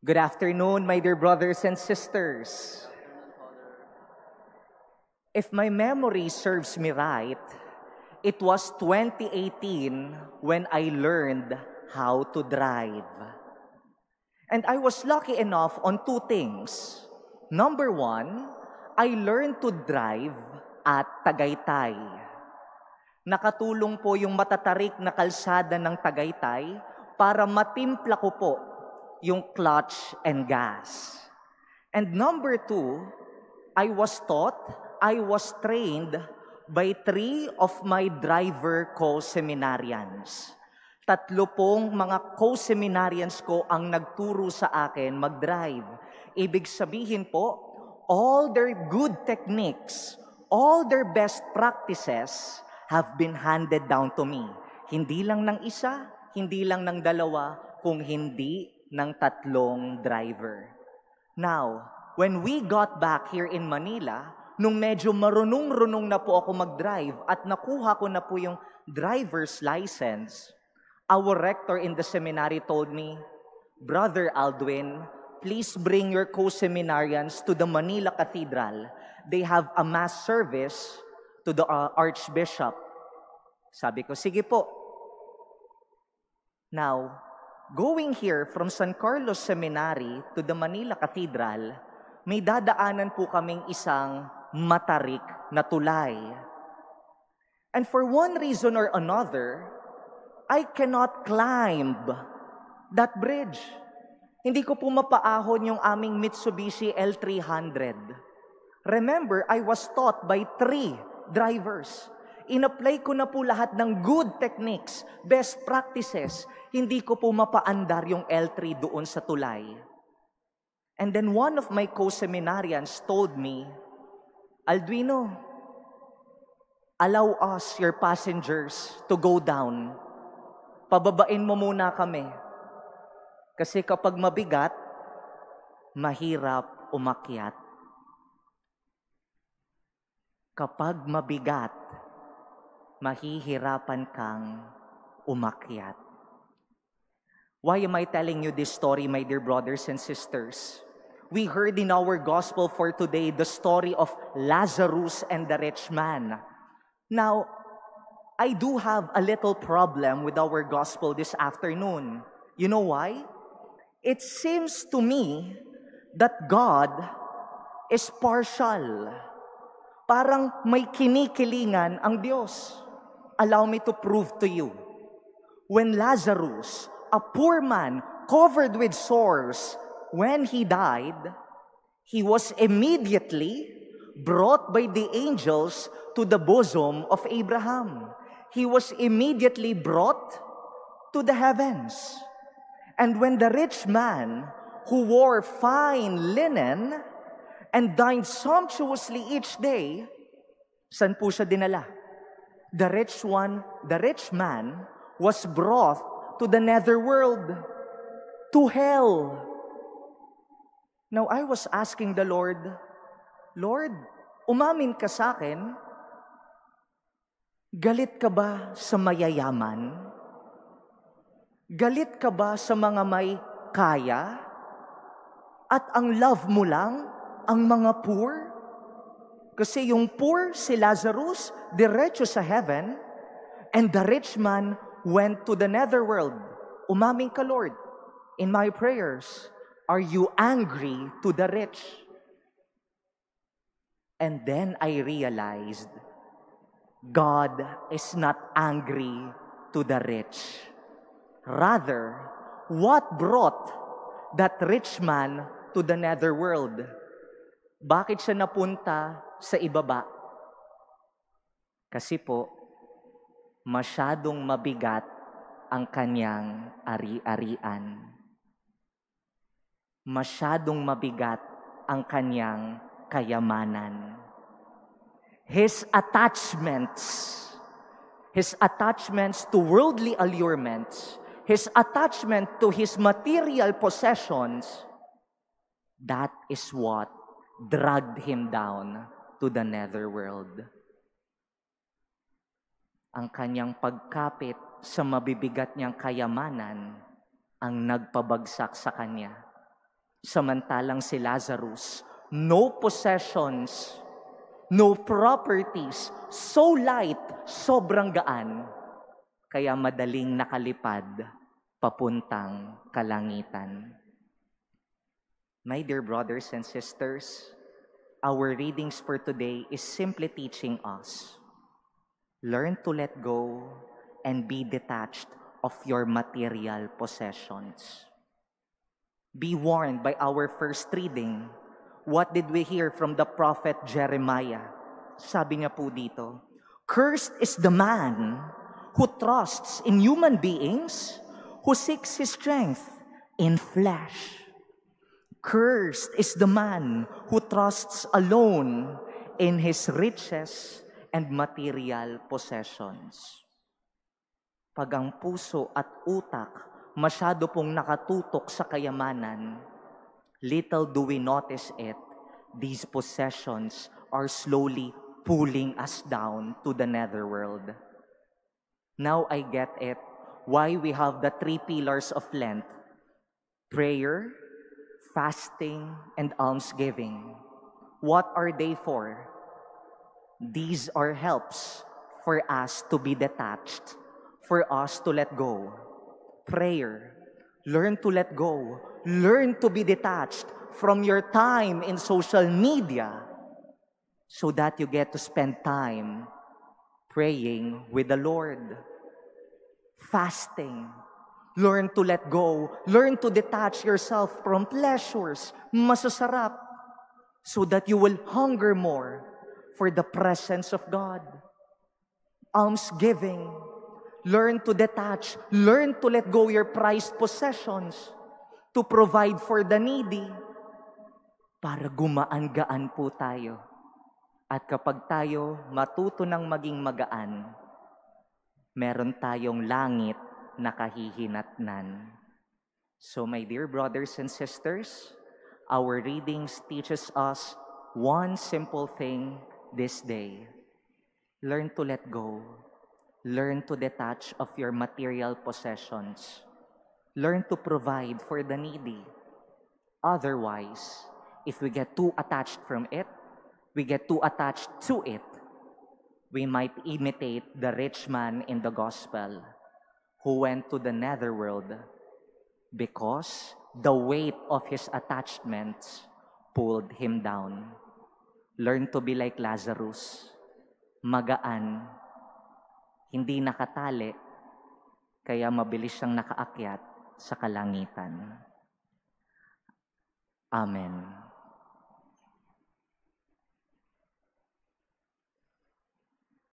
Good afternoon, my dear brothers and sisters. If my memory serves me right, it was 2018 when I learned how to drive. And I was lucky enough on two things. Number one, I learned to drive at Tagaytay. Nakatulong po yung matatarik na kalsada ng Tagaytay para matimpla ko po yung clutch and gas. And number two, I was trained by 3 of my driver co-seminarians. 3 pong mga co-seminarians ko ang nagturo sa akin mag-drive. Ibig sabihin po, all their good techniques, all their best practices have been handed down to me. Hindi lang ng isa, hindi lang ng dalawa, kung hindi ng 3 driver. Now, when we got back here in Manila, nung medyo marunong-runong na po ako mag-drive at nakuha ko na po yung driver's license, our rector in the seminary told me, Brother Aldwin, please bring your co-seminarians to the Manila Cathedral. They have a mass service to the Archbishop. Sabi ko, sige po. Now, going here from San Carlos Seminary to the Manila Cathedral, may dadaanan po kaming isang matarik na tulay. And for one reason or another, I cannot climb that bridge. Hindi ko po mapaahon yung aming Mitsubishi L300. Remember, I was taught by 3 drivers. In-apply ko na po lahat ng good techniques, best practices. Hindi ko po mapaandar yung L3 doon sa tulay. And then one of my co-seminarians told me, Aldwino, allow us, your passengers, to go down. Pababain mo muna kami. Kasi kapag mabigat, mahirap umakyat. Kapag mabigat, mahihirapan kang umakyat. Why am I telling you this story, my dear brothers and sisters? We heard in our gospel for today the story of Lazarus and the rich man. Now, I do have a little problem with our gospel this afternoon. You know why? It seems to me that God is partial. Parang may kinikilingan ang Diyos. Allow me to prove to you. When Lazarus, a poor man covered with sores, when he died, he was immediately brought by the angels to the bosom of Abraham. He was immediately brought to the heavens. And when the rich man who wore fine linen and dined sumptuously each day, saan po siya dinala? The rich man was brought to the netherworld, to hell. Now, I was asking the Lord, Lord, umamin ka sa akin, galit ka ba sa mayayaman? Galit ka ba sa mga may kaya? At ang love mo lang ang mga poor? Kasi yung poor, si Lazarus, diretso sa heaven, and the rich man went to the netherworld. Umamin ka, Lord, in my prayers, are you angry to the rich? And then I realized, God is not angry to the rich. Rather, what brought that rich man to the netherworld? Bakit siya napunta sa ibaba? Kasi po, masyadong mabigat ang kanyang ari-arian. Masyadong mabigat ang kanyang kayamanan. His attachments to worldly allurements, his attachment to his material possessions, that is what dragged him down to the netherworld. Ang kanyang pagkapit sa mabibigat niyang kayamanan ang nagpabagsak sa kanya. Samantalang si Lazarus, no possessions, no properties, so light, sobrang gaan, kaya madaling nakalipad papuntang kalangitan. My dear brothers and sisters, our readings for today is simply teaching us, learn to let go and be detached of your material possessions. Be warned by our first reading. What did we hear from the prophet Jeremiah? Sabi niya po dito, "Cursed is the man who trusts in human beings, who seeks his strength in flesh. Cursed is the man who trusts alone in his riches and material possessions." Pag ang puso at utak masyado pong nakatutok sa kayamanan, little do we notice it, these possessions are slowly pulling us down to the netherworld. Now I get it, why we have the 3 pillars of Lent: prayer, fasting, and almsgiving. What are they for? These are helps for us to be detached, for us to let go. Prayer, learn to let go, learn to be detached from your time in social media so that you get to spend time praying with the Lord. Fasting, learn to let go, learn to detach yourself from pleasures, masasarap, so that you will hunger more for the presence of God. Almsgiving, learn to detach, learn to let go your prized possessions, to provide for the needy, para gumaan-gaan po tayo. At kapag tayo matuto ng maging magaan, meron tayong langit na kahihinatnan. So my dear brothers and sisters, our readings teaches us one simple thing this day. Learn to let go. Learn to detach of your material possessions. Learn to provide for the needy. Otherwise, if we get too attached from it, we get too attached to it, we might imitate the rich man in the gospel who went to the netherworld because the weight of his attachments pulled him down. Learn to be like Lazarus, magaan, hindi nakatali, kaya mabilis siyang nakaakyat sa kalangitan. Amen.